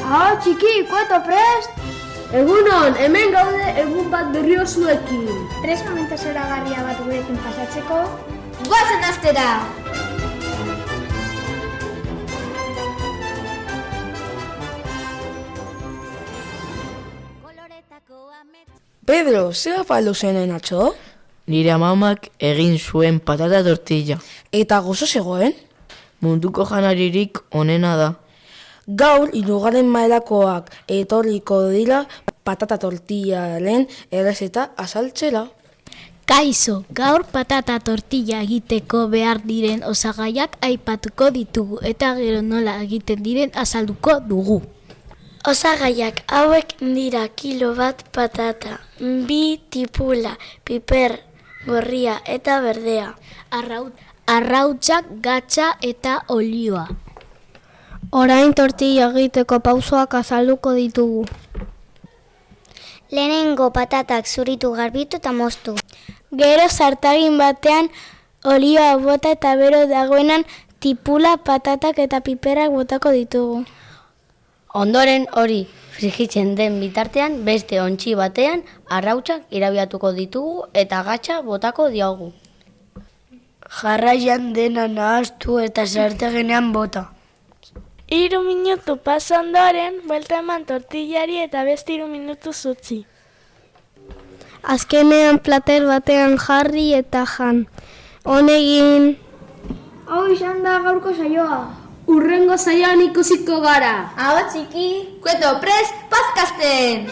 Txiki, kueto prest? Egunon, hemen gaude egun bat berri zuekin. Tres momentu zoragarria bat gurekin pasatzeko. Goazen astera! Pedro, zer afaldu zenen atzo? Nire amamak egin zuen patata tortilla. Eta gozo zegoen? Munduko janaririk onena da. Gaur, 3. mailakoak etorriko dira patata tortillaren errezeta azaltzera. Kaixo, gaur patata tortilla egiteko behar diren osagaiak aipatuko ditugu eta gero nola egiten diren azalduko dugu. Osagaiak hauek dira kilo bat patata, 2 tipula, piper, gorria eta berdea. Arrautzak, gatza eta olioa. Orain tortilla egiteko pausoak azalduko ditugu. Lehenengo patatak zuritu, garbitu eta moztu. Gero zartagin batean olioa bota eta bero dagoenan tipula, patatak eta piperak botako ditugu. Ondoren hori frijitzen den bitartean beste ontzi batean arrautzak irabiatuko ditugu eta gatza botako diogu. Jarraian dena nahaztu eta sartegenean bota. 3 minutu pasa ondoren, buelta eman tortillari eta beste 3 minutu zutzi. Azkenean plater batean jarri eta jan. Honegin. Hau izan da gaurko saioa. Urrengo saioan ikusiko gara. Hau txiki, kueto prest, podcasten!